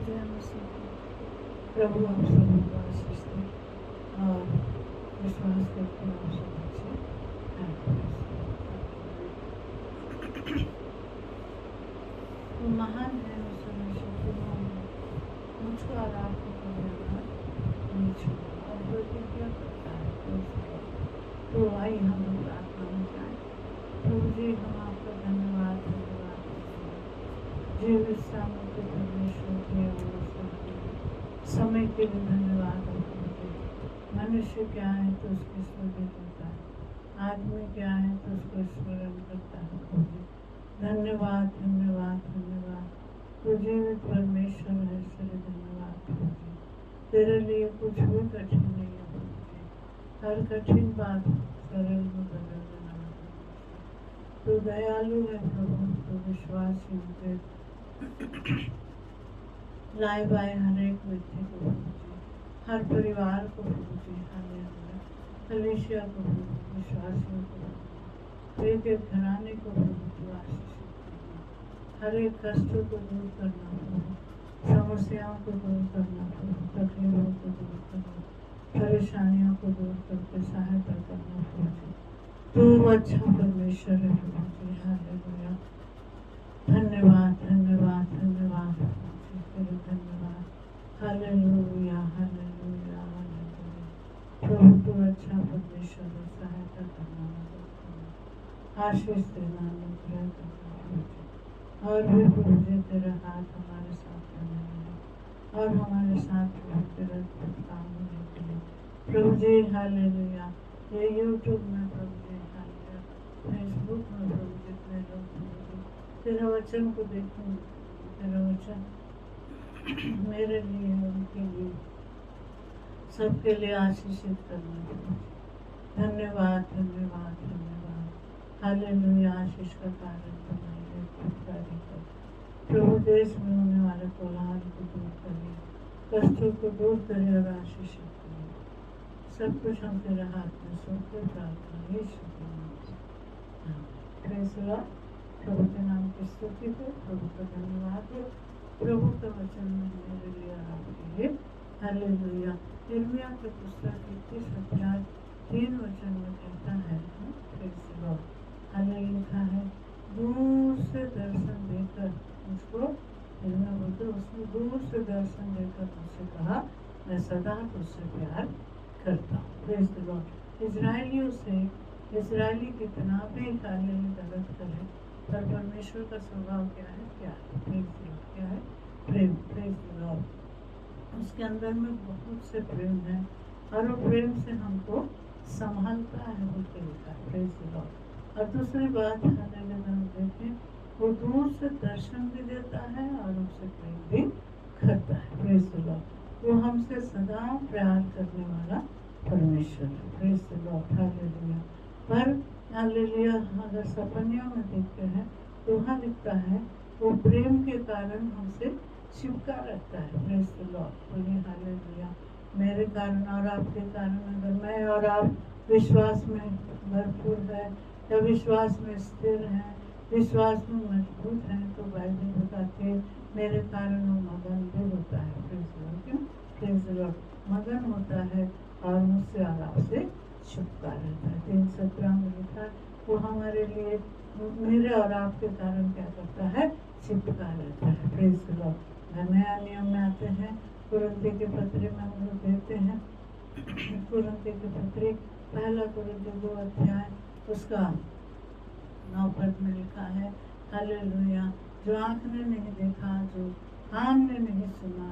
जय मसीह। प्रभु आप सभी को आशीष दे और विश्वास करके आप सब अच्छे वो महान है उस शक्तिमान मुझको और आपको कभी नहीं छोड़ा और प्रतिज्ञा करता है तो आई हम लोग प्रार्थना में जाए। प्रभु जी हम आपका धन्यवाद जीवित सामर्थ्य परमेश्वर के समय के लिए धन्यवाद। मनुष्य क्या है तो उसकी स्तुति करता है, आदमी क्या है तो उसको स्मरण करता है। धन्यवाद धन्यवाद धन्यवाद तो जीवित परमेश्वर है। तेरे धन्यवाद तेरे लिए कुछ भी कठिन नहीं है। हर कठिन बात सरल में बदल देना। तो दयालु है प्रभु, तो विश्वासी लाए बाए हर एक व्यक्ति को हर परिवार को कलीसिया को विश्वासियों को एक एक घराने को हर एक कष्टों को दूर करना, समस्याओं को दूर करना, तकलीफों को दूर करना, परेशानियों को दूर करके सहायता करना। तो अच्छा परमेश्वर है। हालेलुया धन्यवाद धन्यवाद धन्यवाद तेरे धन्यवाद। हालेलुया हालेलुया हालेलुया प्रभु तो अच्छा परमेश्वर है। सहायता करना, आशीष देना, अनुग्रह करना और भी प्रभु जी तेरा हाथ हमारे साथ बना है और हमारे साथ तेरा काम होने के लिए प्रभु जी। हालेलुया ये यूट्यूब में प्रभु जी, हालेलुया फेसबुक में प्रभु जितने लोग तेरा वचन को देखेंगे, तेरा वचन मेरे लिए उनके लिए सबके लिए आशीषित करना। धन्यवाद धन्यवाद धन्यवाद। हालेलुया आशीष का कारण बनाइए प्रभु। देश में होने वाले कोलाहल को दूर करिए, कष्टों को दूर करिए और आशीषित करिए। सब कुछ हम तेरे हाथ में सौंपते प्रार्थना यीशु के नाम से। प्रभु के नाम की स्तुति हो, प्रभु का धन्यवाद हो। प्रभु का वचन मेरे लिए और आपके लिए। हालेलुया यिर्मयाह की पुस्तक 21 अध्याय 3 वचन में कहता है, हालेलुया लिखा है, दूर से दर्शन देकर मुझको यिर्मयाह बोलते उसने दूर से दर्शन देकर मुझसे कहा, मैं सदा तुझसे प्यार करता हूँ। Praise the Lord. इजरायलियों से इजरायली कितना भी गलत करे पर परमेश्वर का स्वभाव क्या है? प्यार। Praise the lord. क्या है? प्रेम। Praise the lord. उसके अंदर में बहुत से प्रेम है और वो प्रेम से हमको संभालता है बोलते लिखा है। Praise the Lord. और दूसरी बात हालेलुया हम देखें, वो दूर से दर्शन भी देता है और हमसे प्रेम भी करता है। Praise the Lord. वो हमसे सदा प्यार करने वाला परमेश्वर है। Praise the Lord. हालेलुया। पर हालेलुया अगर सपनियों में देखते हैं तो वहाँ लिखता है वो प्रेम के कारण हमसे चिपका रहता है। Praise the Lord. बोलिए हालेलुया। मेरे कारण और आपके कारण अगर मैं और आप विश्वास में भरपूर है या विश्वास में स्थिर हैं, विश्वास में मजबूत हैं, तो बाइबल बताती है मेरे कारण वो मगन भी होता है। Praise the Lord. क्यों? प्रेज़ द लॉर्ड मगन होता है और मुझसे और आपसे चिपका रहता है। 3:17 में लिखा वो हमारे लिए मेरे और आपके कारण क्या करता है? चिपका रहता है। Praise the Lord. नया नियम में आते हैं, कुरिन्थी के पत्री में हम लोग देखते हैं, कुरिन्थी के पत्री 1 कुरिन्थी 2 अध्याय उसका 9 पद में लिखा है, हालेलुया जो आँख ने नहीं देखा, जो कान ने नहीं सुना,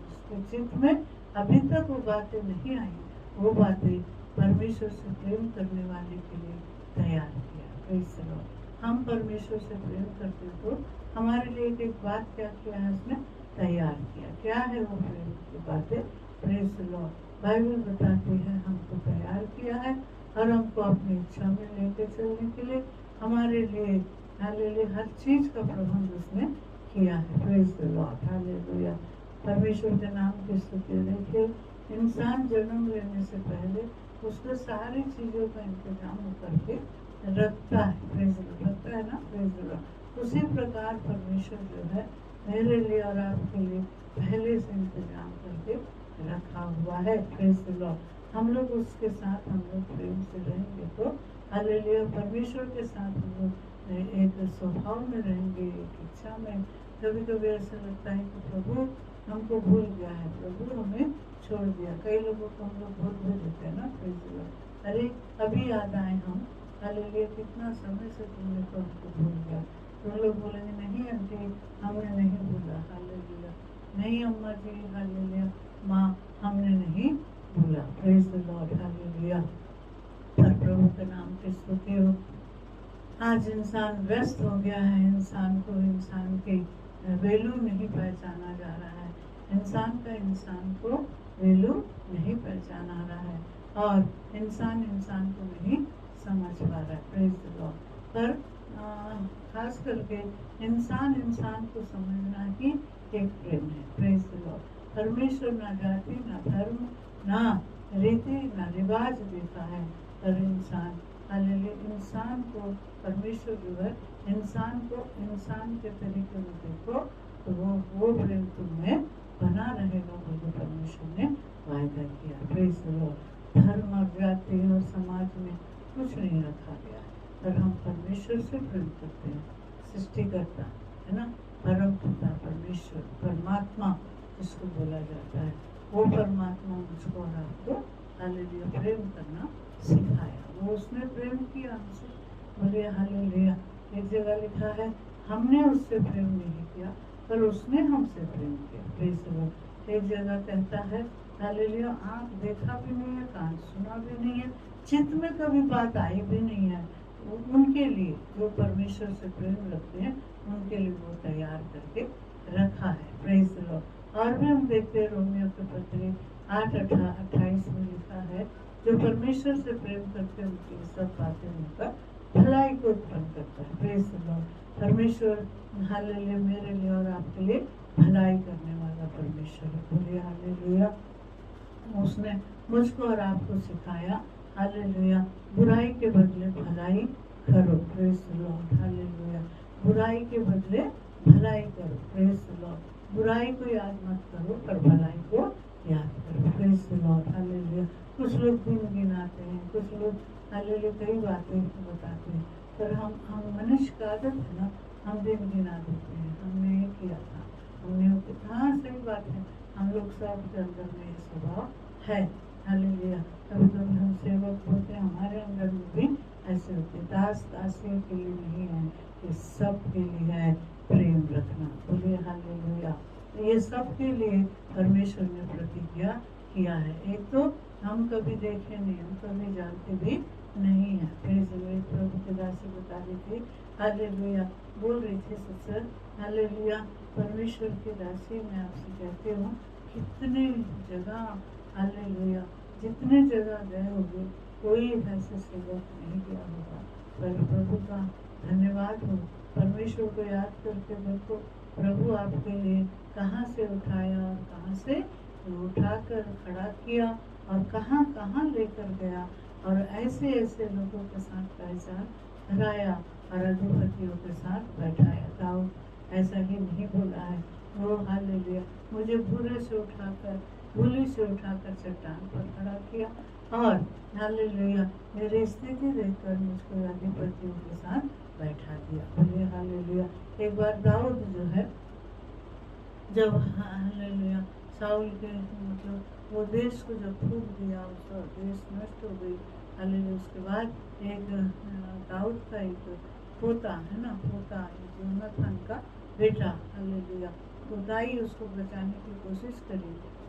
उसके चित्त में अभी तक वो बातें नहीं आई, वो बातें परमेश्वर से प्रेम करने वाले के लिए तैयार किया। Praise the Lord. हम परमेश्वर से प्रेम करते तो हमारे लिए एक बात क्या किया है? उसने तैयार किया। क्या है वो प्रेम की बातें? Praise the Lord. बाइबल बताती है हमको तैयार किया है और हमको अपनी इच्छा में लेके चलने के लिए हमारे लिए हालेलुया हर चीज का प्रबंध उसने किया है। Praise the Lord. हालेलुया परमेश्वर के नाम की स्तुति। देखिए इंसान जन्म लेने से पहले उसको सारी चीजों का इंतजाम करके रखता है। Praise the Lord. रखता है ना? Praise the Lord. उसी प्रकार परमेश्वर जो है मेरे लिए और आपके लिए पहले से इंतजाम करके रखा हुआ है। Praise the Lord. हम लोग उसके साथ हम लोग प्रेम से रहेंगे तो हालेलुया, परमेश्वर के साथ हम लोग एक स्वभाव में रहेंगे, एक इच्छा में। कभी कभी ऐसा लगता है कि प्रभु हमको भूल गया है, प्रभु हमें छोड़ दिया। कई लोगों को हम लोग भूल भी देते हैं ना। Praise the Lord. अरे अभी याद आए हम, हालेलुया, कितना समय से तुमने तो हमको भूल गया। तो लोग बोलेंगे नहीं आंटी, हमने नहीं भूला। हालेलुया। नहीं अम्मा जी, हालेलुया, माँ हमने नहीं भूला। Praise the Lord. हालेलुया। पर प्रभु के नाम की स्तुति हो। आज इंसान व्यस्त हो गया है, इंसान को इंसान की वैल्यू नहीं पहचाना जा रहा है, इंसान को वैल्यू नहीं पहचाना रहा है, और इंसान को नहीं समझ पा रहा है। Praise the Lord. पर खास करके इंसान को समझना ही एक प्रेम है। Praise the Lord. परमेश्वर ना जाति, ना धर्म, ना रीति, ना रिवाज देता है, पर इंसान को परमेश्वर जो है इंसान के तरीके में देखो तो वो प्रेम तुम्हें बना रहेगा, बोलकर परमेश्वर ने वायदा किया। Praise the Lord. धर्म और जाति और समाज में कुछ नहीं रखा गया, पर हम परमेश्वर से प्रेम करते हैं। सृष्टिकर्ता है ना, परम पिता परमेश्वर, परमात्मा जिसको बोला जाता है, वो परमात्मा मुझको और आपको हालेलुया प्रेम करना सिखाया। वो उसने प्रेम किया हमसे। बोलिए हालेलुया। एक जगह लिखा है हमने उससे प्रेम नहीं किया, पर उसने हमसे प्रेम किया। Praise the Lord. एक जगह कहता है हालेलुया, आँख देखा भी नहीं है, कान सुना भी नहीं है, चित्त में कभी बात आई भी नहीं है, उनके लिए जो परमेश्वर से प्रेम रखते हैं उनके लिए वो तैयार करके रखा है। Praise the Lord. और भी हम देखते हैं रोमियो के पत्र 8:28 में लिखा है, जो परमेश्वर से प्रेम करते हैं उनकी सब बातें उनका भलाई को उत्पन्न करता है। Praise the Lord. परमेश्वर हालेलुया मेरे लिए और आपके लिए भलाई करने वाला परमेश्वर है। बोलिए हालेलुया। उसने मुझको और आपको सिखाया हालेलुया, बुराई के बदले भलाई करो। Praise the Lord. हालेलुया। बुराई के बदले भलाई करो। Praise the Lord. बुराई को याद मत करो, पर भलाई को याद करो। Praise the Lord. हालेलुया। कुछ लोग दिन गिनाते हैं, कुछ लोग हालेलुया कई बातें बताते हैं, पर हम मनुष्य का आदत है ना, हम दिन गिना देते हैं, हमने ये किया था, हमने हाँ सही बात है, हम लोग सब के अंदर में ये स्वभाव है। हालेलुया। कभी कभी हम सेवक होते हैं, हमारे अंदर में भी ऐसे होते। दास दासियों के लिए नहीं है, ये सब के लिए है प्रेम रखना। बोलिए हालेलुया। ये सब के लिए परमेश्वर ने प्रतिज्ञा किया है। एक तो हम कभी देखे नहीं, हम कभी जानते भी नहीं है। Praise the Lord. प्रभु के दासी बता रही थी हालेलुया, बोल रही थी ससुर हालेलुया, परमेश्वर की दासी मैं आपसे कहती हूँ कितने जगह हालेलुया, जितने जगह गए होंगे कोई ऐसे सेवक नहीं गया होगा, पर प्रभु का धन्यवाद हो। परमेश्वर को याद करके देखो प्रभु आपके लिए कहाँ से उठाया और कहाँ से उठाकर खड़ा किया और कहाँ कहाँ लेकर गया, और ऐसे ऐसे लोगों के साथ पहचान कराया और अधिपतियों के साथ बैठाया। दाऊद ऐसा ही नहीं बोला है, वो हालेलुया मुझे भूले से उठाकर भूली से उठाकर चट्टान पर खड़ा किया, और हालेलुया मेरी स्थिति देखकर मुझको अधिपतियों के साथ बैठा दिया। बोलिए हालेलुया। एक बार दाऊद जो है, जब हालेलुया साउल के मतलब वो देश को जब फूंक दिया, उसका देश नष्ट हो गई, हालेलुया उसके बाद एक दाऊद का एक पोता है ना, पोता योनाथन का बेटा हालेलुया, तो दाई उसको बचाने की कोशिश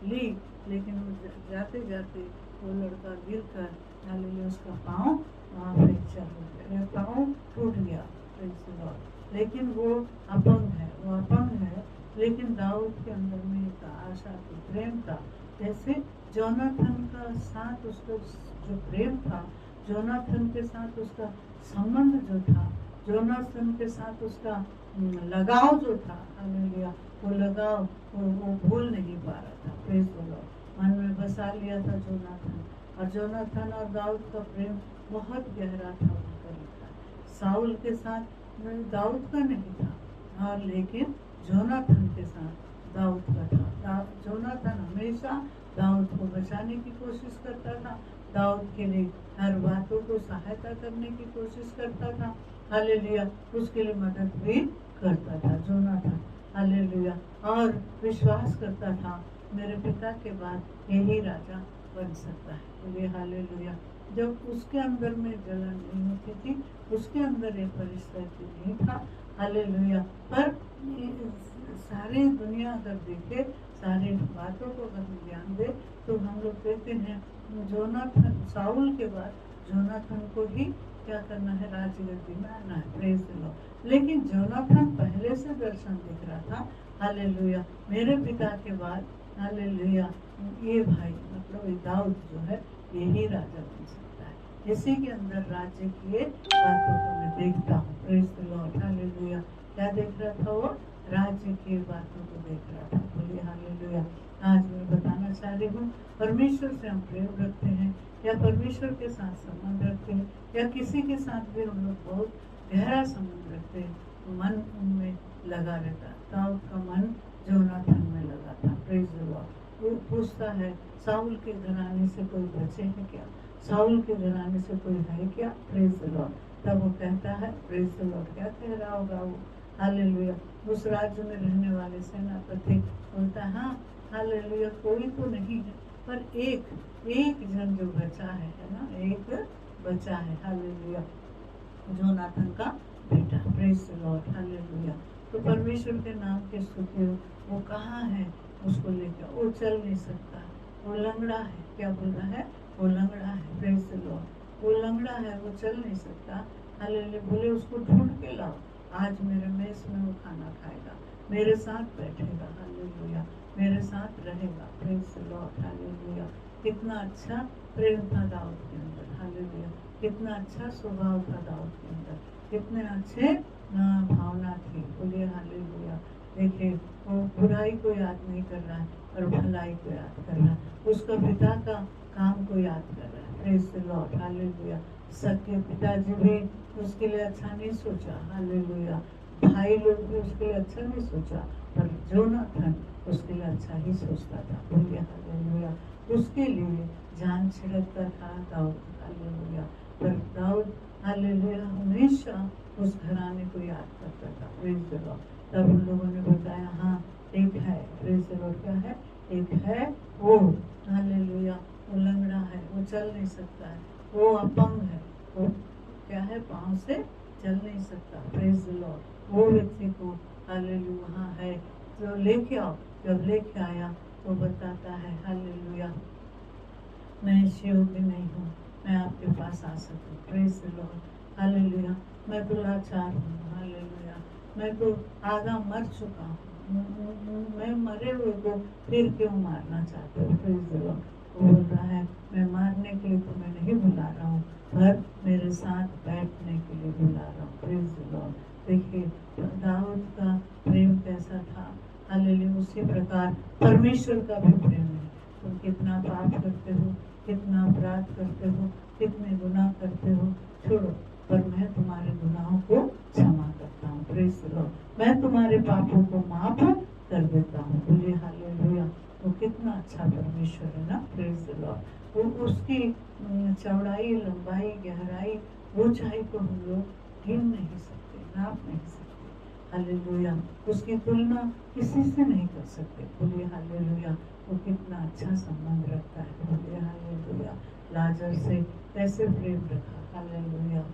ली, लेकिन वो जाते जाते वो लड़का गिर कर हालेलुया उसका पाँव वहाँ फ्रैक्चर हो गया, पाँव टूट गया। लेकिन वो अपंग है, लेकिन दाऊद के अंदर में एक आशा थी, प्रेम था। जैसे जोनाथन का साथ उसका जो प्रेम था, जोनाथन के साथ उसका संबंध जो था, जोनाथन के साथ उसका लगाव जो था, हालेलुया वो लगाव वो भूल नहीं पा रहा था। Praise the Lord. मन में बसा लिया था जोनाथन, और जोनाथन और दाऊद का प्रेम बहुत गहरा था उनका लिखा। साउल के साथ दाऊद का नहीं था, और लेकिन जोनाथन के साथ दाऊद का था। जोनाथन हमेशा दाऊद को बचाने की कोशिश करता था, दाऊद के लिए हर बातों को सहायता करने की कोशिश करता था। हालेलुया, उसके लिए मदद भी करता था जोनाथन। हालेलुया, और विश्वास करता था मेरे पिता के बाद यही राजा बन सकता है। बोलिए हालेलुया। जब उसके अंदर में जलन नहीं होती थी, उसके अंदर ये परिस्थिति नहीं था। हालेलुया। पर सारी दुनिया अगर देखे, सारी बातों को अगर हम ध्यान दे, तो हम लोग कहते हैं जोनाथन, साउल के बाद जोनाथन को ही क्या करना है, राजगद्दी में आना है। Praise the Lord. लेकिन जोनाथन पहले से दर्शन दिख रहा था। हालेलुया, मेरे पिता के बाद हालेलुया ये भाई मतलब ये दाऊद जो है यही राजा बन सकता है। इसी के अंदर राज्य की बातों को मैं देखता हूँ। Praise the Lord. हालेलुया। क्या देख रहा था वो? राज्य की बातों को देख रहा था। बोलिए हालेलुया। आज मैं बताना चाह रही हूँ, परमेश्वर से हम प्रेम रखते हैं या परमेश्वर के साथ संबंध रखते हैं या किसी के साथ भी हम लोग बहुत गहरा संबंध रखते हैं, मन उनमें लगा रहता है। दाऊद का मन जोनाथन में लगा था। Praise the Lord. वो पूछता है साउल के घराने से कोई बचे हैं क्या? साउल के घराने से कोई है क्या? Praise the Lord. तब वो कहता है, प्रेज द लॉर्ड, क्या कह रहा होगा वो? हालेलुया। उस राज्य में रहने वाले सेनापति बोलता है, हाँ हालेलुया, कोई तो नहीं है, पर एक जन जो बचा है ना, एक बचा है। हालेलुया, जोनाथन का बेटा। Praise the Lord. हालेलुया। तो परमेश्वर के नाम की स्तुति हो। वो कहाँ है? उसको लेकर वो चल नहीं सकता, वो लंगड़ा है। क्या बोल रहा है? वो लंगड़ा है। Praise the Lord. वो लंगड़ा है, वो चल नहीं सकता। हालेलुया। बोले उसको ढूंढ के लाओ, आज मेरे मेस में वो खाना खाएगा, मेरे साथ बैठेगा। हालेलुया, मेरे साथ रहेगा। Praise the Lord. हालेलुया। कितना अच्छा प्रेम था दाऊद के अंदर। हालेलुया। कितना अच्छा स्वभाव था दाऊद के अंदर, कितने अच्छे भावना थी। बोलिए हालेलुया। देखिए, वो बुराई को याद नहीं कर रहा है और भलाई को याद कर रहा है, उसका पिता का काम को याद कर रहा है। Praise the Lord. हालेलुया। सबके पिताजी भी उसके लिए अच्छा नहीं सोचा। हालेलुया। भाई लोग भी उसके लिए अच्छा नहीं सोचा, पर जोनाथन उसके लिए अच्छा ही सोचता था। बोलिए हालेलुया। उसके लिए जान छिड़कता था दाऊद। हालेलुया। पर दाऊद हालेलुया हमेशा उस घराने को याद करता था। Praise the Lord. तब उन लोगों ने बताया, हाँ एक है। Praise the lord. क्या है? एक है वो। हालेलुया। वो लंगड़ा है, वो चल नहीं सकता है, वो अपंग है, वो क्या है, पाँव से चल नहीं सकता। Praise the Lord. वो व्यक्ति को हालेलुया वहाँ है, तो लेके आओ। जब लेके आया तो बताता है, हालेलुया, मैं इस योग्य नहीं हूँ मैं आपके पास आ सकूँ। Praise the Lord. हालेलुया। मैं तो लाचार हूँ। हालेलुया। मैं तो आधा मर चुका हूँ, मैं मरे हुए को फिर क्यों मारना चाहते हो? Praise the Lord. वो बोल रहा है, मैं मारने के लिए तो मैं नहीं बुला रहा हूँ, पर मेरे साथ बैठने के लिए बुला रहा हूँ। Praise the Lord. देखिए दाऊद का प्रेम कैसा था। हालेलुया। उसी प्रकार परमेश्वर का भी प्रेम है। तुम कितना पाप करते हो, कितना अपराध करते हो, कितने गुनाह करते हो, छोड़ो, पर मैं तुम्हारे गुनाहों को क्षमा करता हूँ। Praise the Lord. मैं तुम्हारे पापों को माफ कर देता हूँ। बोलिए हालेलुया। वो कितना अच्छा परमेश्वर है ना। Praise the Lord. वो उसकी चौड़ाई, लंबाई, गहराई, ऊंचाई को हम लोग गिन नहीं सकते, नाप नहीं सकते। हालेलुया। उसकी तुलना किसी से नहीं कर सकते। बोलिए हालेलुया। वो कितना अच्छा संबंध रखता है। बोलिए हालेलुया। लाजर से कैसे प्रेम रखा। हालेलुया।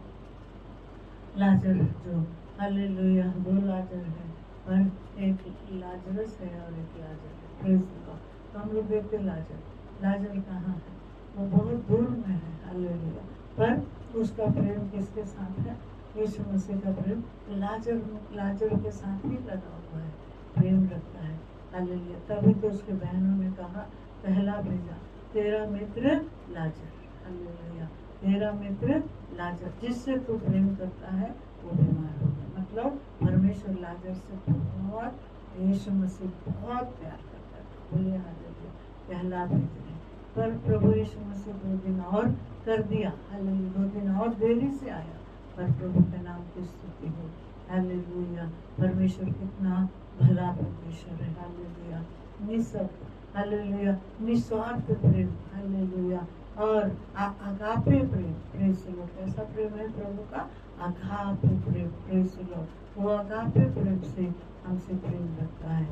लाजर जो हालेलुया, दो लाजर है, पर एक लाजरस है और एक लाजर है। Praise the Lord. तो हम लोग देखते लाजर कहाँ है? वो बहुत दूर में है। हालेलुया। पर उसका प्रेम किसके साथ है? यीशु मसीह का प्रेम लाजर के साथ ही लगा हुआ है, प्रेम रखता है। हालेलुया। तभी तो उसके बहनों ने कहा, पहला भेजा, तेरा मित्र लाजर। हालेलुया। तेरा मित्र लाजर, जिससे तू प्रेम करता है वो बीमार हो गया। मतलब परमेश्वर लाजर से बहुत, यीशु मसीह बहुत प्यार करता था। बोलिए हालेलुया। पहला भेजने पर प्रभु यीशु मसीह 2 दिन और कर दिया। हालेलुया। 2 दिन और देरी से आया, पर प्रभु के नाम की स्तुति हो। हालेलुया। परमेश्वर कितना भला परमेश्वर है, हालेलुया। निःशब्द, हालेलुया, निस्वार्थ प्रेम, हालेलुया। और agape Prem, praise the Lord. कैसा प्रेम है प्रभु का? Agape Prem, praise the Lord. वो अगापे प्रेम से हमसे प्रेम रखता है,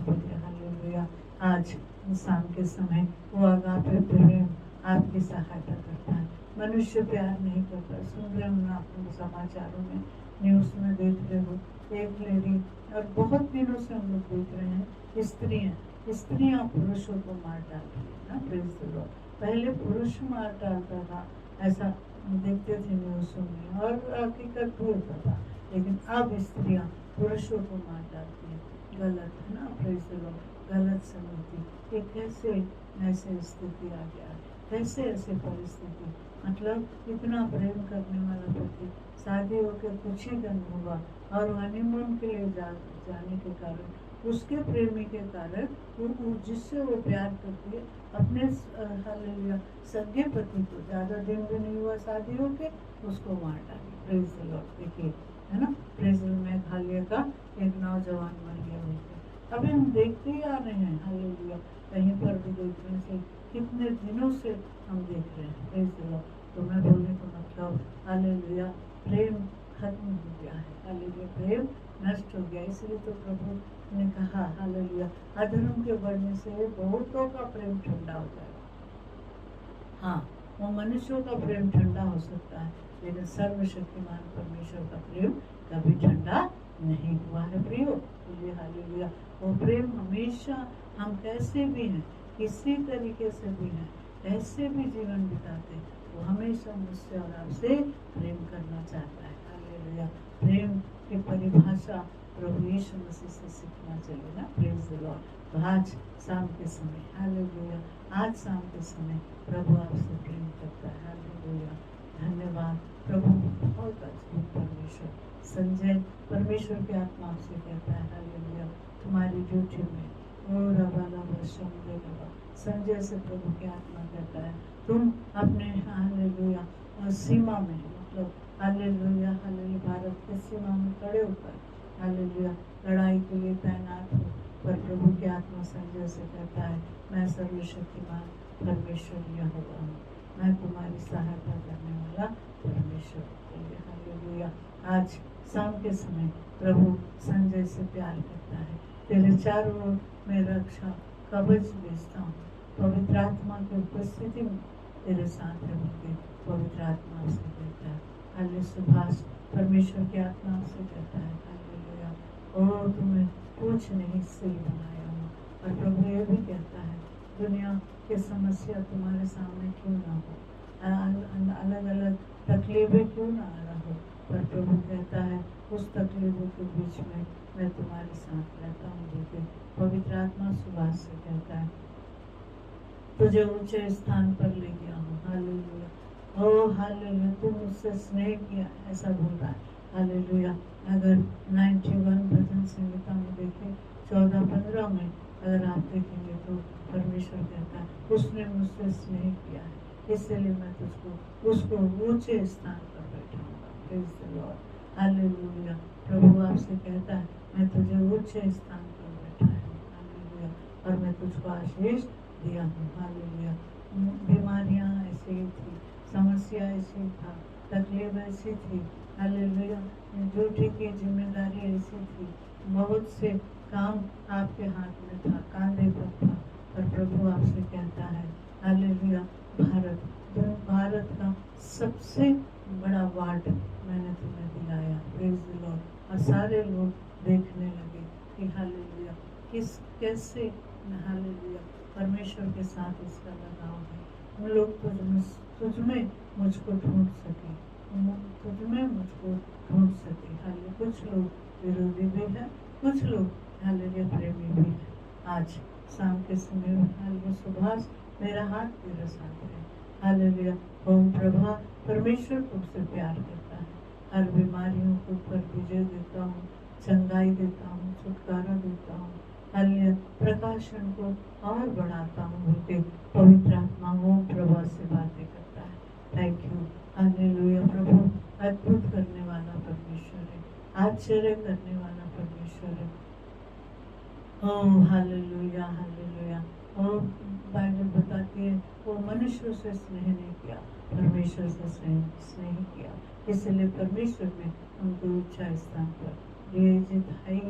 हालेलुया। आज शाम के समय वो अगापे प्रेम आपकी सहायता करता है। मनुष्य प्यार नहीं करता। सुन रहे हो आप समाचारों में, न्यूज़ में देख रहे हो, एक लेडी, और बहुत दिनों से हम लोग देख रहे हैं, स्त्रियां पुरुषों को मार डालती है ना, प्रेज द लॉर्ड। पहले पुरुष मार डालता था, ऐसा देखते थे न्यूज़ में, और हकीकत भी होता था। लेकिन अब स्त्रियां पुरुषों को मार डालती है, गलत है ना, प्रेज द लॉर्ड। गलत समझती, ये कैसे ऐसे स्थिति आ गया, कैसे ऐसे परिस्थिति, मतलब इतना प्रेम करने वाला पति शादी होकर कुछ ही दिन हुआ, और हनीमून के लिए जाने के कारण, उसके प्रेमी के कारण, जिससे वो प्यार करती है, अपने हालेलुया सगे पति को, ज़्यादा दिन भी नहीं हुआ शादी होके, उसको मार डाली, प्रेज द लॉर्ड। देखिए, है ना, प्रेज मेघालय का एक नौजवान मर गया होकर। अभी हम देखते ही आ रहे हैं, हालेलुया, कहीं पर भी देखने से, कितने दिनों से हम देख रहे हैं, प्रेज द लॉर्ड। तो मैं बोलने का मतलब, हालेलुया, प्रेम खत्म हो गया है, हालेलुया, प्रेम नष्ट हो गया। इसलिए तो प्रभु ने कहा, हालेलुया, अधर्म के बढ़ने से बहुतों का प्रेम ठंडा हो जाएगा। हाँ, वो मनुष्यों का प्रेम ठंडा हो सकता है, लेकिन सर्वशक्तिमान परमेश्वर का प्रेम कभी ठंडा नहीं हुआ है प्रियो। बोलिए हालेलुया। वो प्रेम हमेशा, हम कैसे भी हैं, किसी तरीके से भी हैं, कैसे भी जीवन बिताते, वो हमेशा मुझसे और आपसे प्रेम करना चाहता है, हालेलुया। प्रेम की परिभाषा प्रभु यीशु मसीह से सीखना चाहिए ना, प्रेज द लॉर्ड। तो आज शाम के समय, हालेलुया, आज शाम के समय प्रभु आपसे प्रेम करता है, हालेलुया। धन्यवाद प्रभु, बहुत अद्भुत परमेश्वर। संजय, परमेश्वर की आत्मा आपसे कहता है, हालेलुया, तुम्हारी ड्यूटी में, ओ रबाला वर्षम दे रबा, संजय से प्रभु की आत्मा कहता है, तुम अपने हालेलुया सीमा में, मतलब हालेलुया, हालेलुया, भारत के सीमा में खड़े होकर, हालेलुया, लड़ाई के लिए तैनात हो। पर प्रभु की आत्मा संजय से कहता है, मैं सर्वशक्तिमान परमेश्वर यहोवा हूँ, मैं तुम्हारी सहायता करने वाला परमेश्वर हूँ, हालेलुया। आज शाम के समय प्रभु संजय से प्यार करता है। तेरे चारों ओर मैं रक्षा कवच भेजता हूँ, पवित्र आत्मा की उपस्थिति में तेरे साथ रहूंगी, पवित्र आत्मा से कहता है। हालेलुया, सुभाष, परमेश्वर की आत्मा से कहता है, हालेलुया, ओ तुम्हें कुछ नहीं सिल बनाया हूँ। और प्रभु ये भी कहता है, दुनिया की समस्या तुम्हारे सामने क्यों ना हो, अलग अलग तकलीफें क्यों ना आ रहा हो, पर प्रभु कहता है, उस तकलीफों के बीच में मैं तुम्हारे साथ रहता हूँ। देखिए, पवित्र आत्मा सुभाष से कहता है, तुझे ऊंचे स्थान पर ले गया हूँ, हालेलुया, ओ हालेलुया, तू मुझसे स्नेह किया, ऐसा बोल रहा है, हालेलुया। अगर 91 भजन संहिता में देखें 14-15 में, अगर आप देखेंगे तो परमेश्वर कहता है, उसने मुझसे स्नेह किया है, इसलिए मैं तुझको उसको ऊंचे स्थान पर बैठाऊंगा, प्रेज द लॉर्ड, हालेलुया। प्रभु आपसे कहता है, मैं तुझे ऊंचे स्थान पर बैठाया हूँ, हालेलुया, और मैं तुझको आशीष दिया हूँ, हालेलुया। बीमारियाँ ऐसी ही थी, समस्या ऐसी था, तकलीफ ऐसी थी, हालेलुया, ड्यूटी की जिम्मेदारी ऐसी थी, बहुत से काम आपके हाथ में था, कांधे पर था, पर प्रभु आपसे कहता है, हालेलुया, भारत का सबसे बड़ा वार्ड मैंने तुम्हें दिलाया, प्रेज द लॉर्ड। और सारे लोग देखने लगे कि हालेलुया, कैसे हालेलुया परमेश्वर के साथ इसका लगाव है। उन लोग तुझमें मुझको ढूंढ सके, तुझमें मुझको ढूंढ सके, हालेलुया। कुछ लोग विरोधी भी है, कुछ लोग हालेलुया प्रेमी भी है। आज शाम के समय हालेलुया, सुभाष, मेरा हाथ तेरे साथ है, हालेलुया। ओम प्रभा, परमेश्वर तुमसे प्यार करता है, हर बीमारियों के ऊपर विजय देता हूँ, चंगाई देता हूँ, छुटकारा देता हूँ, हालेलुया, प्रकाशन को और बढ़ाता हूँ, बोलते पवित्र आत्मा ओम प्रभा से बातें करता है। Thank you, hallelujah. प्रभु अद्भुत करने वाला परमेश्वर है। आज आश्चर्य करने वाला परमेश्वर है। ओह हालेलुया हालेलुया। और बाइबल बताती है वो मनुष्य से स्नेह नहीं किया, परमेश्वर से स्नेह किया, इसलिए परमेश्वर ने उनको ऊंचा स्थान पर दिखाई।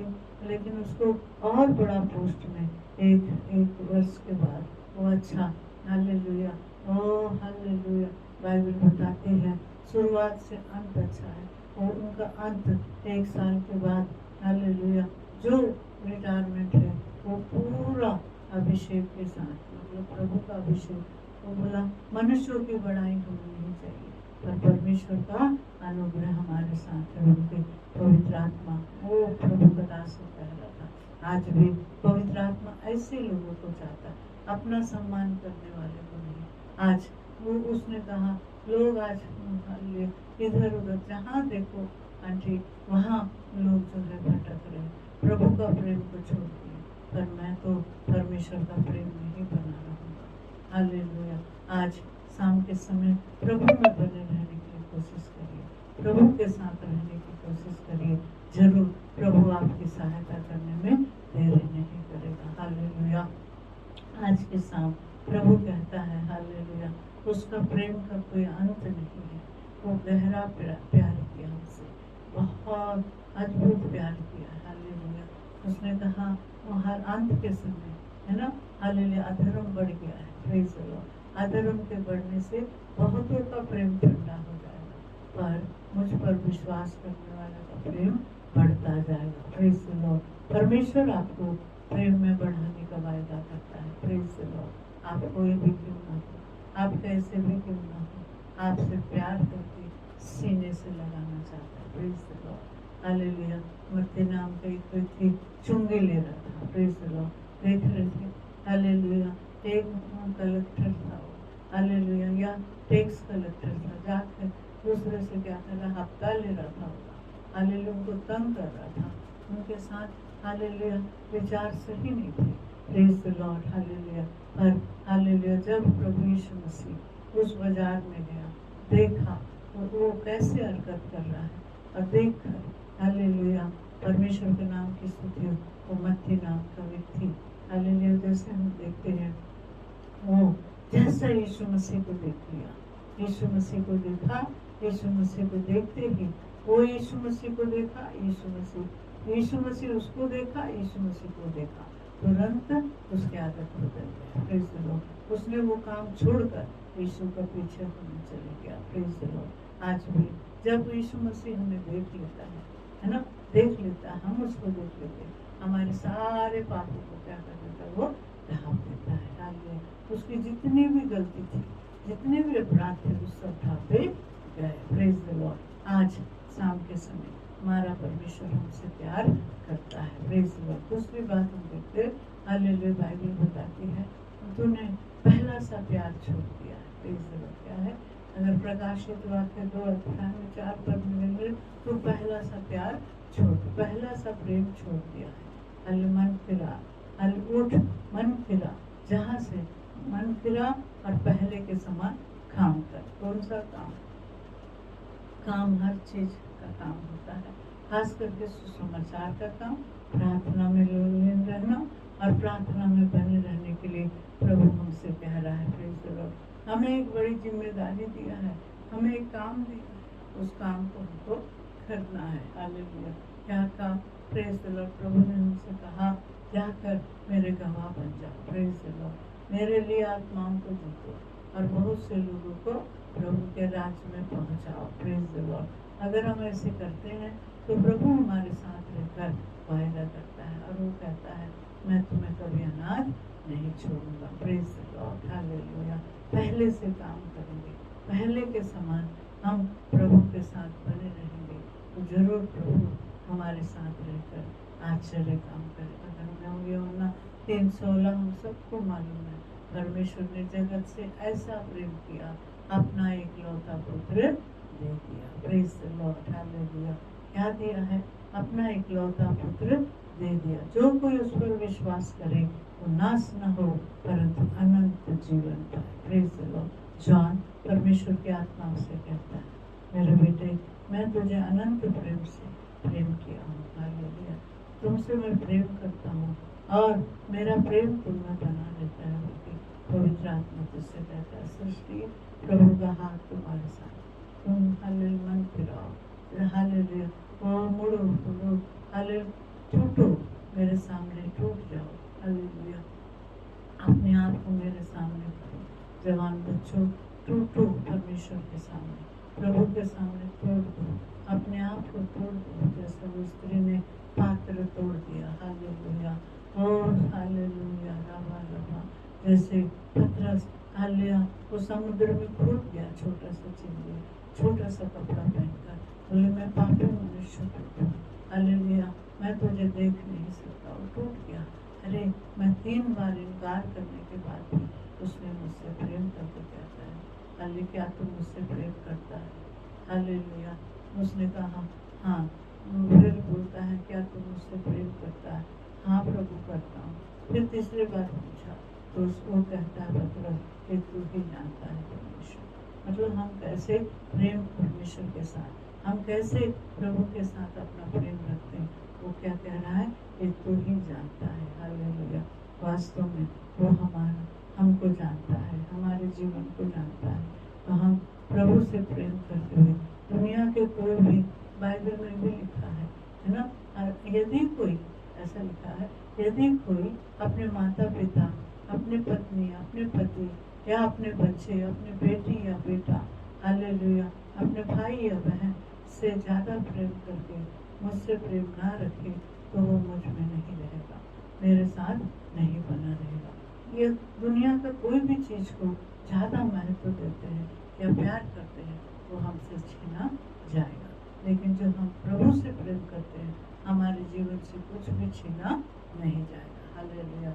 लेकिन उसको और बड़ा पोस्ट में एक वर्ष के बाद वो अच्छा हालेलुया ओह हालेलुया। बाइबल बताती है शुरुआत से अंत अच्छा है और उनका अंत 1 साल के बाद हालेलुया जो रिटायरमेंट है वो पूरा अभिषेक के साथ, मतलब प्रभु का अभिषेक। वो बोला मनुष्यों की बड़ाई होनी नहीं चाहिए पर परमेश्वर का अनुग्रह हमारे साथ है। उनके पवित्र आत्मा वो प्रभु का दास कह रहा था। आज भी पवित्र आत्मा ऐसे लोगों को चाहता है, अपना सम्मान करने वाले को नहीं। आज वो उसने कहा लोग आज इधर उधर जहाँ देखो आंटी वहाँ लोग जो है भटक रहे, प्रभु का प्रेम को छोड़ दिए। पर मैं तो परमेश्वर का प्रेम में ही बना रहूंगा। हालेलुया। आज शाम के समय प्रभु में बने रहने की कोशिश करिए, प्रभु के साथ रहने की कोशिश करिए। जरूर प्रभु आपकी सहायता करने में देरी नहीं करेगा। हालेलुया। आज के शाम प्रभु कहता है हालेलुया उसका प्रेम का कोई अंत नहीं है। वो गहरा प्यार किया हमसे, बहुत अद्भुत प्यार किया। हालेलुया। उसने कहा वो हर अंत के समय है ना हालेलुया अधर्म बढ़ गया है, प्रेज़ द लॉर्ड। अधर्म के बढ़ने से बहुतों का प्रेम ठंडा हो जाएगा, पर मुझ पर विश्वास करने वाले का प्रेम बढ़ता जाएगा, प्रेज़ द लॉर्ड। परमेश्वर आपको प्रेम में बढ़ाने का वायदा करता है, प्रेज़ द लॉर्ड। आप कोई भी क्यों ना हो, आप कैसे भी क्यों ना हो, आपसे प्यार करके सीने से लगाना चाहता है, प्रेज़ द लॉर्ड। हालेलुया। मत्ती नाम का एक व्यक्ति चुंगी ले रहा था, प्रेज़ द लॉर्ड। देख रहे थे हालेलुया एक कलेक्टर था वो, हालेलुया या टैक्स कलेक्टर था, जाकर दूसरे से क्या कर रहा हफ्ता ले रहा था होगा, हालेलुया उनको तंग कर रहा था। उनके साथ हालेलुया विचार सही नहीं थे, प्रेज़ द लॉर्ड। हालेलुया। पर हालेलुया जब प्रभु यीशु मसीह उस बाजार में गया, देखा वो कैसे हरकत कर रहा है और देखकर हालेलुया परमेश्वर के नाम की स्तुति हो। वो मत्ती नाम का व्यक्ति हालेलुया जैसे हम देखते हैं वो जैसा यीशु मसीह को देख लिया, यीशु मसीह को देखा, यीशु मसीह को देखते ही वो यीशु मसीह को देखा, यीशु मसीह उसको देखा, यीशु मसीह को देखा, तुरंत उसकी आदत बदल गया, प्रेज़ द लॉर्ड। उसने वो काम छोड़कर यीशु का पीछे होने चले गया, प्रेज़ द लॉर्ड। आज भी जब यीशु मसीह हमें देख लेता है ना, देख लेता है, हम उसको देख लेते हैं, हमारे सारे पापों को क्या कर देता है वो ढाँप देता है, डाल दिया। उसकी जितनी भी गलती थी, जितने भी अपराध थे उस सब ढाँपे गए, प्रेज़ द लॉर्ड। आज शाम के समय हमारा परमेश्वर हमसे प्यार करता है, प्रेज़ द लॉर्ड। दूसरी बात हम देखते हैं हालेलुया बाइबल बताती है तूने पहला सा प्यार छोड़ दिया है, प्रेज़ द लॉर्ड। क्या है? अगर प्रकाशित वाक्य 2:4 में मिले तो पहला सा प्यार छोड़, पहला सा प्रेम छोड़ दिया है। हल मन फिरा, हल उठ मन फिरा, जहाँ से मन फिरा और पहले के समान काम कर। कौन सा काम? काम हर चीज का काम होता है, खास करके सुसमाचार का काम, प्रार्थना में लीन रहना और प्रार्थना में बने रहने के लिए प्रभु हमसे कह रहा है, प्रेज़ द लॉर्ड। हमें एक बड़ी जिम्मेदारी दिया है, हमें एक काम दिया है, उस काम को हमको करना है। हालेलुया। क्या काम? Praise the Lord. प्रभु ने हमसे कहा जाकर मेरे गवाह बन जाओ, प्रेज़ द लॉर्ड। मेरे लिए आत्माओं को जीतो और बहुत से लोगों को प्रभु के राज्य में पहुंचाओ, प्रेज़ द लॉर्ड। अगर हम ऐसे करते हैं तो प्रभु हमारे साथ रहकर वायदा करता है और वो कहता है मैं तुम्हें कभी अनाथ नहीं छोड़ूंगा, प्रेज़ द लॉर्ड। हालेलुया। पहले से काम करेंगे, पहले के समान हम प्रभु के साथ बने रहेंगे तो जरूर प्रभु हमारे साथ रहकर आश्चर्य काम करेगा। यूहन्ना 3:16 हम सबको मालूम है, परमेश्वर ने जगत से ऐसा प्रेम किया, अपना एकलौता पुत्र दे दिया, प्रेज़ द लॉर्ड। हालेलुया। क्या दिया है? अपना एकलौता पुत्र दे दिया, जो कोई उस पर विश्वास करे वो नाश न हो परंतु अनंत जीवन पाए, प्रेज़ द लॉर्ड। जॉन परमेश्वर की आत्मा से कहता है मेरे बेटे मैं तुझे अनंत प्रेम से प्रेम किया हूँ। हालेलुया। तुमसे मैं प्रेम करता हूँ और मेरा प्रेम तुम में बना रहता है। क्योंकि पवित्र आत्मा तुझसे कहता है सृष्टि प्रभु का हाथ तुम्हारे साथ, तुम हालेलुया मन फिराओ, हालेलुया ओ मुड़ो मुड़ो, हालेलुया टूटो, मेरे सामने टूट जाओ। हालेलुया अपने आप को मेरे सामने करो। जवान बच्चों टूटो परमेश्वर के सामने, प्रभु के सामने तोड़ दो, अपने आप को तोड़ दो, जैसे वो स्त्री ने पात्र तोड़ दिया। हालेलुया ओ हालेलुया रावा रावा, जैसे पतरस हालेलुया वो समुद्र में कूद गया, छोटा सा चिन्ह, छोटा सा कपड़ा पहनकर, बोले मैं पापी मनुष्य हूँ। हालेलुया मैं तुझे देख नहीं सकता, और टूट गया। अरे मैं 3 बार इनकार करने के बाद भी उसने मुझसे प्रेम करके कहता है, हालेलुया क्या तुम मुझसे प्रेम करता है? हालेलुया उसने कहा हाँ, फिर बोलता है क्या तुम मुझसे प्रेम करता है? हाँ प्रभु करता हूँ। फिर तीसरी बार पूछा तो उसको कहता है पतरस कि तू ही जानता है परमेश्वर। मतलब हम कैसे प्रेम परमेश्वर के साथ, हम कैसे प्रभु के साथ अपना प्रेम रखते हैं, वो क्या कह रहा है कि तू ही जानता है। हालेलुया वास्तव में वो हमारा हमको जानता है, हमारे जीवन को जानता है। तो हम प्रभु से प्रेम करते हुए दुनिया के कोई भी, बाइबल में भी लिखा है ना, यदि कोई ऐसा लिखा है, यदि कोई अपने माता पिता, अपनी पत्नी, अपने पति या अपने बच्चे, अपने बेटी या बेटा, हालेलुया अपने भाई या बहन से ज़्यादा प्रेम करके मुझसे प्रेम ना रखे तो वो मुझ में नहीं रहेगा, मेरे साथ नहीं बना रहेगा। ये दुनिया का कोई भी चीज़ को ज़्यादा महत्व देते हैं या प्यार करते हैं वो हमसे छीना जाएगा, लेकिन जब हम प्रभु से प्रेम करते हैं हमारे जीवन से कुछ भी छीना नहीं जाएगा। हालेलुया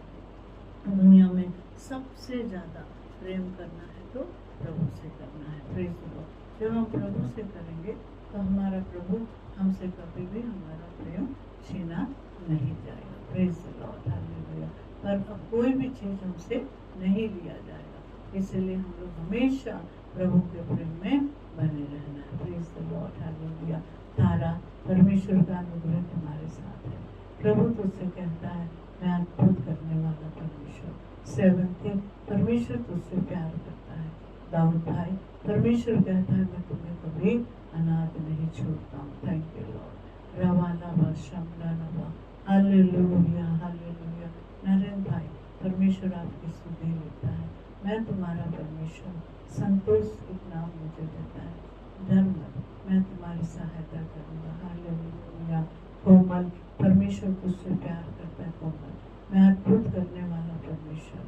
दुनिया में सबसे ज़्यादा प्रेम करना है तो प्रभु से करना है। Praise the Lord. जब हम प्रभु से करेंगे तो हमारा प्रभु हमसे कभी भी हमारा प्रेम छीना नहीं जाएगा। Praise the Lord. हालेलुया पर अब कोई भी चीज़ हमसे नहीं लिया जाएगा, इसलिए हम लोग हमेशा प्रभु के प्रेम में बने रहना है। Praise the Lord. हालेलुया तारा परमेश्वर का अनुग्रह तुम्हारे साथ है। प्रभु तुझसे कहता है मैं अद्भुत करने वाला परमेश्वर। 7 परमेश्वर तुझसे प्यार करता है। दाऊद भाई परमेश्वर कहता है मैं तुम्हें कभी अनाथ नहीं छोड़ता हूँ। Thank you Lord. रवा लवा शमला लवा हालेलुया हालेलुया। नरेंद्र भाई परमेश्वर आपकी स्तुति लेता है, मैं तुम्हारा परमेश्वर। संतोष एक नाम मुझे देता है, धर्म मैं तुम्हारी सहायता करूँगा। हालेलुया। कोमल परमेश्वर तुझसे प्यार करता है। कोमल मैं अद्भुत करने वाला परमेश्वर।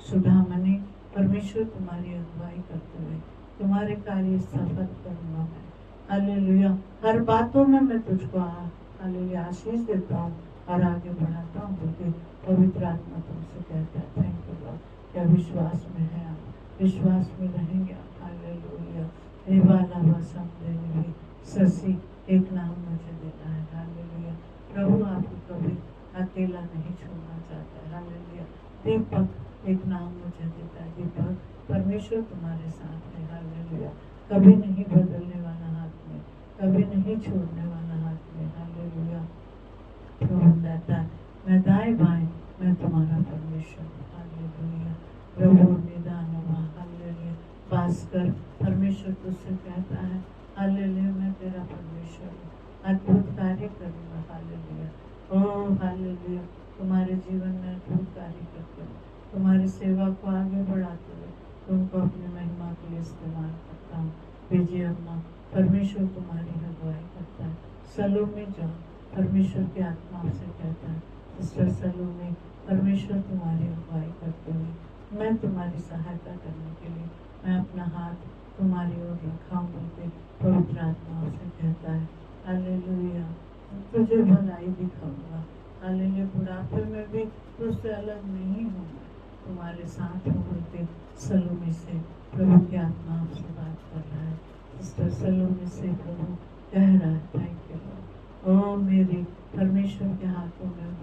सुधामणि परमेश्वर तुम्हारी अगुवाई करते हुए तुम्हारे कार्य सफल करूँगा मैं। हालेलुया हर बातों में मैं तुझको हालेलुया आशीष देता हूँ और आगे बढ़ाता हूँ, क्योंकि पवित्र आत्मा तुमसे कहता है। Thank you Lord. क्या विश्वास में है आप? विश्वास में रहेंगे आप। हालेलुया ससी एक नाम मुझे देना है। हालेलुया प्रभु आपको कभी अकेला नहीं छोड़ना चाहता है। हालेलुया दीपक एक नाम मुझे देता है। दीपक परमेश्वर तुम्हारे साथ है। हालेलुया कभी नहीं बदलने वाला हाथ में, कभी नहीं छोड़ने वाला हाथ में। हालेलुया प्रभु कहता है मैं दाएं बाएं मैं तुम्हारा परमेश्वर। हालेलुया प्रभु निदान हालेलुया भास्कर परमेश्वर तुझसे कहता है हालेलुया मैं तेरा परमेश्वर हूँ, अद्भुत कार्य करूँगा। हालेलुया ओ हालेलुया तुम्हारे जीवन में अद्भुत कार्य करते हुए तुम्हारी सेवा को आगे बढ़ाते हुए तुमको अपनी महिमा के लिए इस्तेमाल करता हूँ। विजय अम्मा परमेश्वर तुम्हारी अगुवाई करता है। सलोमी जाओ परमेश्वर की आत्मा से कहता है सिस्टर सलोमी परमेश्वर तुम्हारी अगुवाई करते हुए मैं तुम्हारी सहायता करने के लिए मैं अपना हाथ तुम्हारी ओर रखा हूँ बोलते पवित्र आत्मा से कहता है। हालेलुया तुझे भलाई दिखाऊंगा। हालेलुया बुढ़ापे में भी तुझसे अलग नहीं हूँ मैं, तुम्हारे साथ हूँ बोलते सलोमी से प्रभु की आत्मा आपसे बात कर रहा है। सिस्टर सलोमी से प्रभु कह रहा है थैंक यू लॉर्ड। ओ मेरी परमेश्वर के हाथों में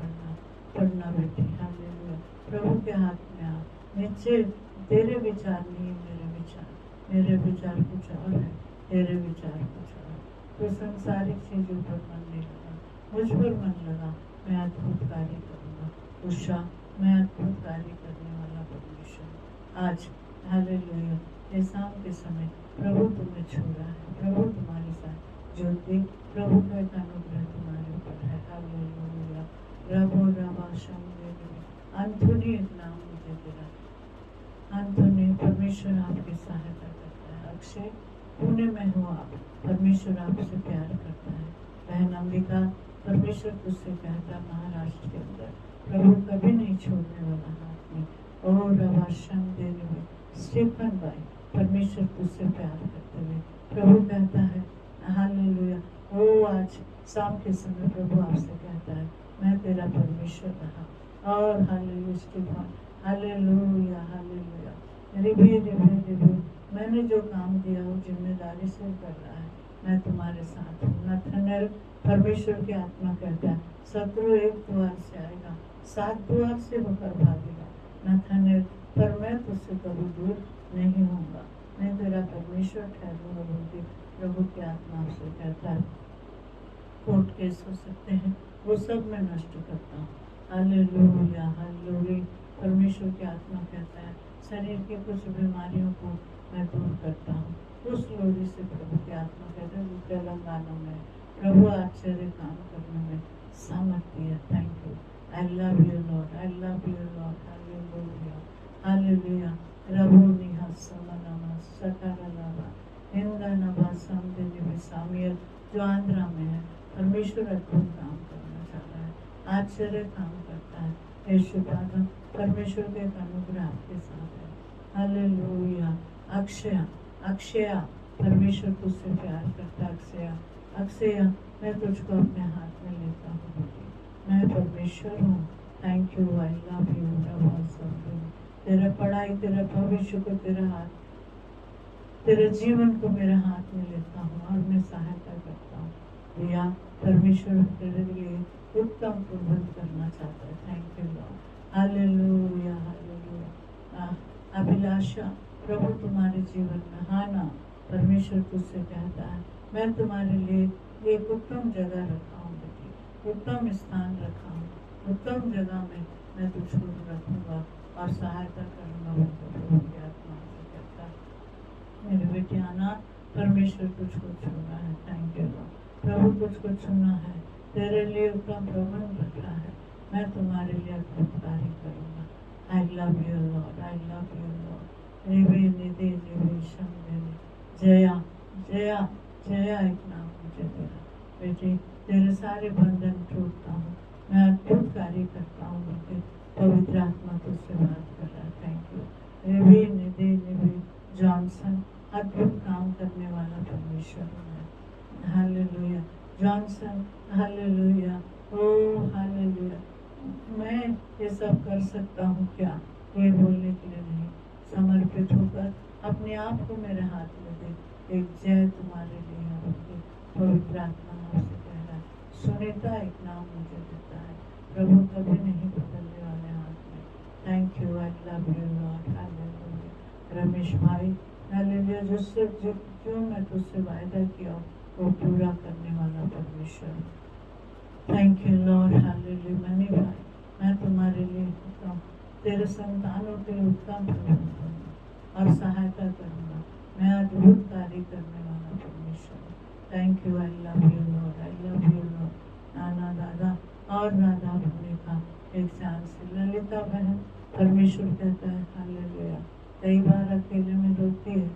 पढ़ना बेटी। हालेलुया प्रभु के हाथ में आ। नीचे तेरे विचार नहीं मेरे विचार, मेरे विचार कुछ और है, तेरे विचार कुछ और। तो संसारिक चीजों पर मन नहीं लगा, मुझ पर मन लगा। मैं अद्भुत कार्य करूँगा। उषा, मैं अद्भुत कार्य करने वाला परमेश्वर। आज हालेलुया, ये शाम के समय प्रभु तुम्हें छू रहा है, प्रभु तुम्हारे साथ ज्योति, प्रभु का एक अनुग्रह तुम्हारे ऊपर है। हालेलुया, रबो रबा शंभे अंथुनी एक नाम मुझे तेरा, अंथुनी परमेश्वर आपकी सहायता करता है। अक्षय, पुणे में हो आप, परमेश्वर आपसे प्यार करता है। बहन अंबिका, परमेश्वर तुझसे कहता है महाराष्ट्र के अंदर प्रभु कभी नहीं छोड़ने वाला हाथ में। और रवाशम देने में स्टीफन भाई, परमेश्वर तुझसे प्यार करते हुए प्रभु कहता है हालेलुया। ओ आज शाम के समय प्रभु आपसे कहता है मैं तेरा परमेश्वर रहा। और हालेलुया स्टीफन, हालेलुया हालेलुया। रिबी मैंने जो काम दिया वो जिम्मेदारी से कर रहा है, मैं तुम्हारे साथ हूँ। नथनएल, परमेश्वर की आत्मा कहता है शत्रु एक द्वार से आएगा, 7 द्वार से होकर भागेगा। नथनएल, पर मैं तुझसे कभी दूर नहीं होऊंगा, मैं तेरा परमेश्वर ठहरूंगा बोलती प्रभु की आत्मा से कहता है। कोर्ट केस हो सकते हैं, वो सब मैं नष्ट करता हूँ। Hallelujah hallelujah. परमेश्वर की आत्मा कहता है शरीर की कुछ बीमारियों को मैं दूर करता हूँ। उस लोरी से प्रभु की आत्मा कहता है तेलंगाना में प्रभु आश्चर्य काम करने में सामर्थ्य है। Thank you, I love you lord, I love you lord. Hallelujah hallelujah. रबो निहा समनमा सकारालावा इंद्रनवा समदेवी सामियल जो आंध्रा में है, परमेश्वर अद्भुत काम करना चाहता है, आश्चर्य काम करता है। यीशु पादम, परमेश्वर के अनुग्रह आपके साथ है। हालेलुया। अक्षया, अक्षया, परमेश्वर तुझसे प्यार करता है। अक्षया, अक्षया, मैं तुझको अपने हाथ में लेता हूँ बेटी, मैं परमेश्वर हूँ। Thank you, I love you. तेरा पढ़ाई, तेरा भविष्य को तेरा हाथ, तेरे जीवन को मेरे हाथ में लेता हूँ और मैं सहायता करता हूँ। दिया, परमेश्वर तेरे लिए उत्तम प्रबंध करना चाहता है। Thank you lord. Hallelujah hallelujah. अभिलाषा, प्रभु तुम्हारे जीवन में हाना, परमेश्वर तुझसे कहता है मैं तुम्हारे लिए एक उत्तम जगह रखा हूँ बेटी, उत्तम स्थान रखा हूँ, उत्तम जगह में मैं तुझको रखूंगा और सहायता करूंगा। प्रभु की आत्मा से कहता है मेरी बेटी आना, परमेश्वर तुझको छूना है। Thank you Lord. प्रभु तुझको छूना है, तेरे लिए उत्तम प्रबंध रखा है, मैं तुम्हारे लिए अद्भुत कार्य करूंगा। I love you lord, I love you lord. निधि निधि निवेशम देने, जया जया जया एक नाम मुझे तेरा। बेटी तेरे सारे बंधन टूटता हूँ, मैं अद्भुत कार्य करता हूँ। बेटे पवित्र आत्मा तुझसे बात कर रहा है। Thank you. Nidhi Nidhi Nidhi Johnson, अद्भुत काम करने वाला परमेश्वर है। हालेलुया जॉनसन, हालेलुया, ओ हालेलुया। मैं ये सब कर सकता हूँ क्या, ये बोलने के लिए नहीं, समर्पित होकर अपने आप को मेरे हाथ में दे। एक जय तुम्हारे लिए है। पवित्र आत्मा आपसे कह रहा है सुनीता एक नाम मुझे देता है, प्रभु कभी नहीं बदलने वाले हाथ में। Thank you, I love you lord. Hallelujah. Ramesh भाई, हालेलुया, जो मैं तुझसे वायदा किया वो पूरा करने वाला परमेश्वर। Thank you lord. Hallelujah. Money भाई, मैं तुम्हारे लिए उत्तम, तेरे संतानों के लिए उत्तम प्रबंध करूंगा और सहायता करूंगा, मैं अद्भुत कार्य करने वाला परमेश्वर। Thank you, I love you lord, I love you Lord. नाना दादा और दादा भूमि का एक चांस। ललिता बहन, परमेश्वर कहता है हालेलुया, कई बार अकेले में रोती है,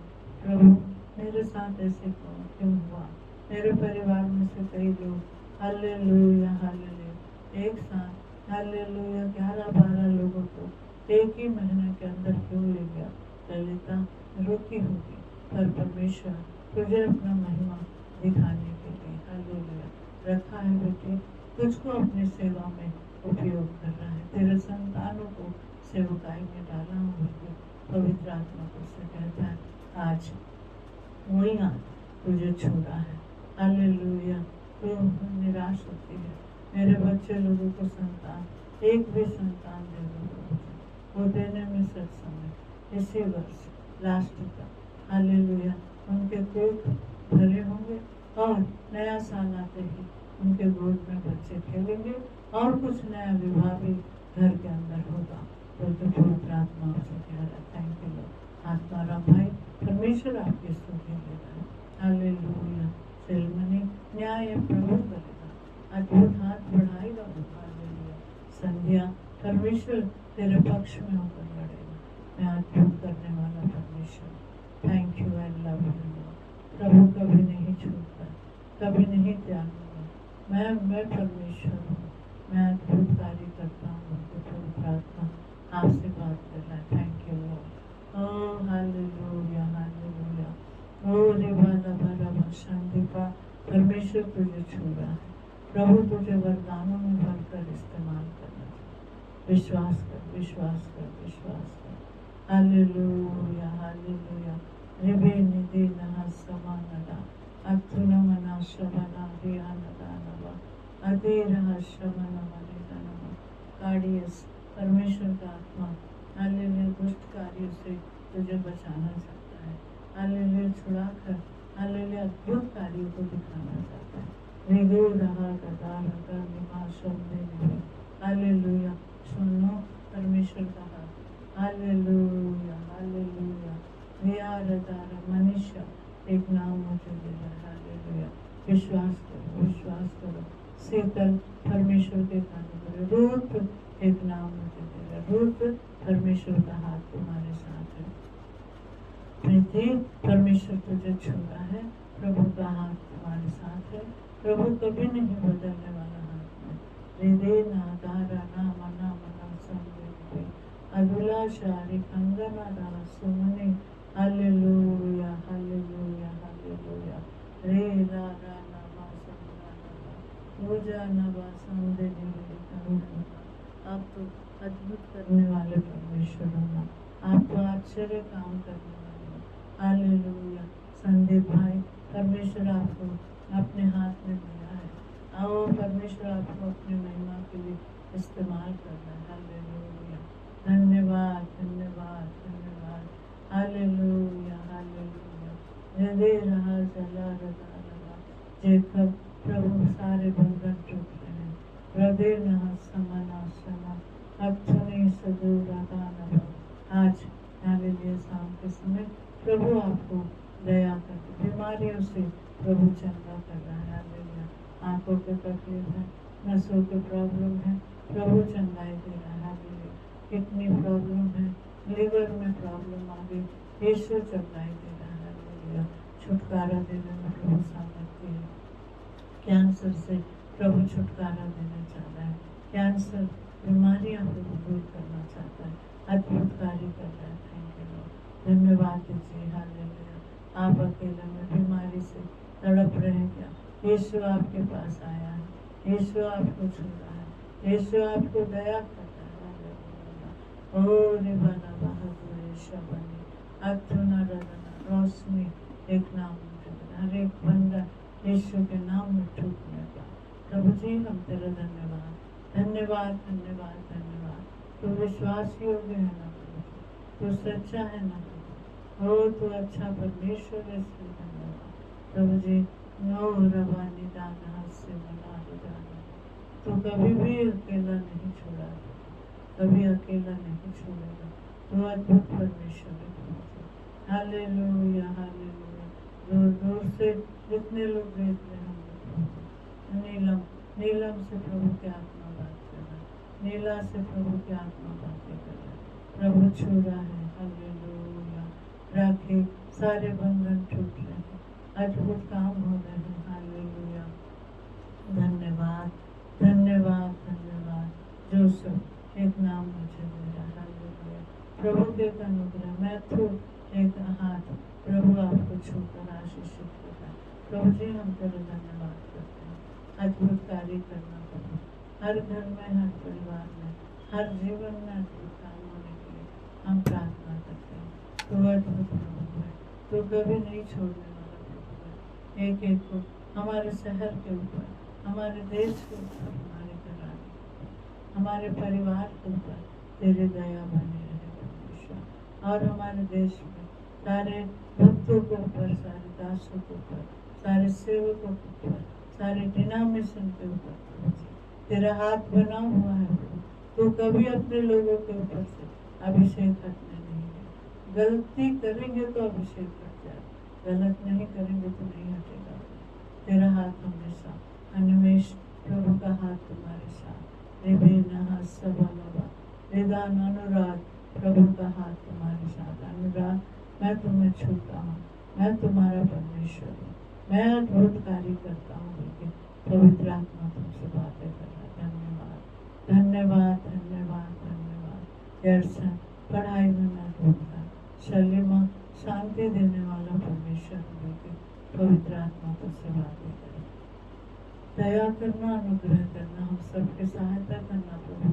प्रभु मेरे साथ ऐसे क्यों हुआ। मेरे परिवार में से कई लोग हालेलुया हालेलुया एक साथ हालेलुया 11-12 लोगों को एक ही महीने के अंदर क्यों ले गया। ललिता रोती होगी, पर परमेश्वर तुझे अपना महिमा दिखाने के लिए हालेलुया रखा है। बेटे तुझको अपनी सेवा में उपयोग कर रहा है, तेरे संतानों को सेवकाई में डाला हूँ। पवित्र आत्मा तुझसे कहता है आज वही हाथ तुझे छू रहा है। हालेलुया। तू निराश होती है, मेरे बच्चे लोगों को संतान, एक भी संतान दे दो, वो देने में सक्षम है इसी वर्ष लास्ट तक। हालेलुया। उनके कोख भरे होंगे, और नया साल आते ही उनके गोद में बच्चे खेलेंगे और कुछ नया विवाह भी घर के अंदर होगा। तो पवित्र आत्मा से कह रहा है थैंक यू लॉर्ड। आत्मा भाई परमेश्वर आपकी स्तुति ले रहा है। हालेलुया। सेरेमनी न्याय प्रभु करेगा, अद्भुत हाथ बढ़ाएगा। हालेलुया। संध्या परमेश्वर तेरे पक्ष में होकर लड़ेगा। मैं अद्भुत करने वाला परमेश्वर। Thank you I love you. प्रभु कभी नहीं छूटता, कभी नहीं त्यागूंगा। मैं परमेश्वर हूँ, मैं अद्भुत कार्य करता हूँ। पवित्र आत्मा आपसे बात कर रहा है। Thank you lord. Oh hallelujah hallelujah. Oh रिवाला भरा शांतिपा परमेश्वर तुझे छू रहा है। प्रभु तुझे वरदानों में भरकर इस्तेमाल करना चाहिए। विश्वास कर विश्वास कर विश्वास कर। Hallelujah hallelujah. रिबे निधि नहा समानदा अक्तुना मना शबना रियानदा नवा अधीरहा शमना मनिदा नवा। कार्डियस परमेश्वर का आत्मा हालेलुया दुष्ट कार्यों से तुझे बचाना चाहता है। हालेलुया छुड़ाकर हालेलुया अद्भुत कार्यों को दिखाना चाहता है। रिगो रहा गदा रगा निमाशम देने। हालेलुया सुनो परमेश्वर का हाथ। Hallelujah hallelujah. मनुष्य एक नाम मुझे दे रहा है। हालेलुया। विश्वास करो। शीतल परमेश्वर के कानों पर रूप एक नाम मुझे दे रहा है। रूप परमेश्वर का हाथ तुम्हारे साथ है। प्रीति परमेश्वर तुझे छू रहा है। प्रभु का हाथ तुम्हारे साथ है। प्रभु कभी नहीं बदलने वाला हाथ में। हृदय नादारा ना मना मना संदेह अदुला शारी कंगना रा सुमने। Hallelujah hallelujah hallelujah. रे रा रा नवा समरा नवा पूजा नवा समदे निवेदी कंगना। आप तो अद्भुत करने वाले परमेश्वर हो। आप तो आश्चर्य काम करने वाले हो। हालेलुया। संदीप भाई परमेश्वर आपको अपने हाथ में दिया है। आओ परमेश्वर आपको अपनी महिमा के लिए इस्तेमाल कर रहा है। हालेलुया। धन्यवाद धन्यवाद धन्यवाद। Hallelujah hallelujah. हृदय रहा जला रगा लगा जेकब प्रभु सारे बंधन टूट रहे हैं। हृदय न समना समा अब सुने सदूर रगा नवा। आज हालेलुया शाम के समय प्रभु आपको दया करके बीमारियों से प्रभु चंगा कर रहा है। हालेलुया। आंखों के तकलीफ है, नसों के प्रॉब्लम है, प्रभु चंगाई दे रहा है। हालेलुया। किडनी प्रॉब्लम है, लिवर में प्रॉब्लम आ गई, यीशु चंगाई दे रहा है। हालेलुया। छुटकारा देने में प्रभु सामर्थ्य है। कैंसर से प्रभु छुटकारा देना चाह रहा है। कैंसर बीमारियां प्रभु दूर करना चाहता है। अद्भुत कार्य कर रहा है। Thank you Lord. धन्यवाद दीजिए। हालेलुया। आप अकेले में बीमारी से तड़प रहे क्या? यीशु आपके पास आया है। यीशु आपको छू रहा है। यीशु आपको दया कर रहा है। हालेलुया। ओ रे बना बहादुर शबनी अक्तुना रजना रोशनी एक नाम में हर एक बंदा यीशु के नाम में टूटने का। प्रभु जी हम तेरा धन्यवाद धन्यवाद धन्यवाद धन्यवाद। तू विश्वास योग्य है ना प्रभु, तू सच्चा है ना प्रभु। ओ तू अच्छा परमेश्वर है। इसलिए धन्यवाद प्रभु जी। नो रवानी दाना से मना दाना। तू कभी भी अकेला नहीं छोड़ा, कभी अकेला नहीं छोड़ेगा। तू अद्भुत परमेश्वर है प्रभु जी। Hallelujah hallelujah. दूर दूर से जितने लोग देख रहे होंगे प्रभु, नीलम नीलम से प्रभु की आत्मा बात कर रहा है। नीला से प्रभु की आत्मा बातें कर रहा है। प्रभु छू रहा है। हालेलुया। राखे सारे बंधन टूट रहे हैं, अद्भुत काम हो रहे हैं। हालेलुया। धन्यवाद धन्यवाद धन्यवाद। जोसेफ एक नाम मुझे दे रहा है। हालेलुया। प्रभु के अनुग्रह मैथ्यू एक हाथ प्रभु आपको छूकर आशीषित कर रहा है। प्रभु जी हम तेरा धन्यवाद करते हैं। अद्भुत कार्य करना प्रभु हर घर में, हर परिवार में, हर जीवन में अद्भुत काम होने के लिए हम प्रार्थना करते हैं। तो अद्भुत प्रभु है, तो कभी नहीं छोड़ने वाला प्रभु है। एक एक को हमारे शहर के ऊपर, हमारे देश के ऊपर, हमारे घराने के ऊपर, हमारे परिवार के ऊपर तेरी दया बनी रहे परमेश्वर। और हमारे देश में सारे भक्तों के ऊपर, सारे दासों के ऊपर, सारे सेवकों के ऊपर, सारे डिनोमिनेशन के ऊपर प्रभु जी तेरा हाथ बना हुआ है प्रभु। तो कभी अपने लोगों के ऊपर से अभिषेक हटने नहीं है। गलती करेंगे तो अभिषेक हट जाए, गलत नहीं करेंगे तो नहीं हटेगा। तेरा हाथ हमेशा अन्वेष प्रभु का हाथ तुम्हारे साथ, वेदान अनुराग प्रभु का हाथ तुम्हारे साथ। अनुराग मैं तुम्हें छूता हूँ, मैं तुम्हारा परमेश्वर हूँ, मैं अद्भुत कार्य करता हूँ लेकिन पवित्र आत्मा तुमसे बातें कर रहा। धन्यवाद धन्यवाद धन्यवाद धन्यवाद। यर्सन पढ़ाई में मैं ढूंढता, शलीमा शांति देने वाला परमेश्वर लेकिन पवित्र आत्मा तुमसे बातें करे। दया करना, अनुग्रह करना, हम सबके सहायता करना प्रभु,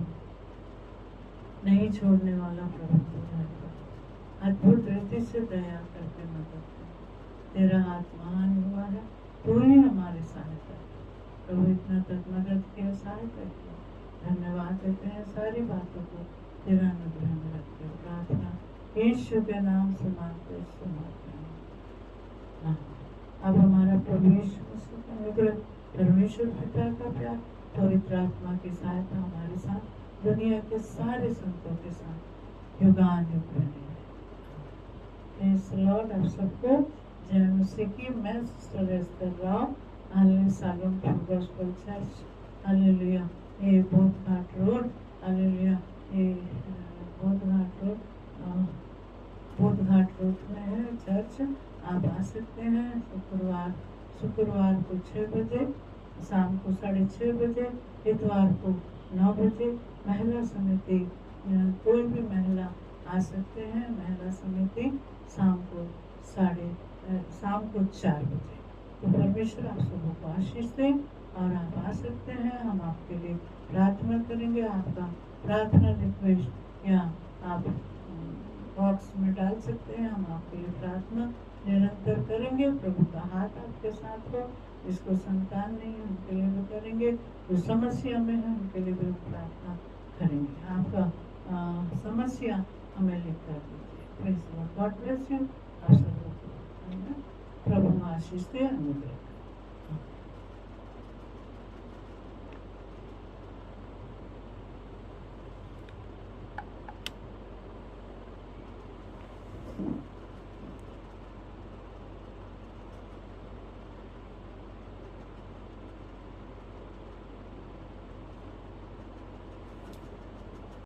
नहीं छोड़ने वाला प्रभु तू है प्रभु। अद्भुत रीति से दया करके मदद कर। तेरा हाथ महान हुआ है, तू ही हमारी सहायता कर प्रभु। इतना तक मदद किया, सहायता किया, धन्यवाद देते हैं। सारी बातों को तेरा अनुग्रह में रखते हो। प्रार्थना यीशु के नाम से मांगते सुनाते हैं। अब हमारा प्रभु यीशु मसीह का अनुग्रह, परमेश्वर पिता का प्यार, पवित्र आत्मा की सहायता हमारे साथ, दुनिया के सारे संतों के साथ युगानुयुग बने रहे। लॉर्ड आप सबको जय मसीह की। मैं sister Esther Rao, hallelujah Shalom gospel church, hallelujah ये बोध घाट रोड, हालेलुया ये बोध घाट रोड में है चर्च। आप आ सकते हैं। शुक्रवार को 6 बजे, शाम को 6:30 बजे, इतवार को 9 बजे। महिला समिति कोई भी महिला आ सकते हैं। महिला समिति शाम को 4 बजे। तो परमेश्वर आप सबों को आशीष दे और आप आ सकते हैं। हम आपके लिए प्रार्थना करेंगे। आपका प्रार्थना रिक्वेस्ट या आप बॉक्स में डाल सकते हैं। हम आपके लिए प्रार्थना निरंतर करेंगे। प्रभु का हाथ आपके साथ हो। जिसको संतान नहीं है उनके लिए भी करेंगे, जो समस्या में है उनके लिए भी प्रार्थना करेंगे। आपका समस्या हमें लिख कर दीजिए। God bless you. आप सबको प्रभु आशीष दे, अनुग्रह।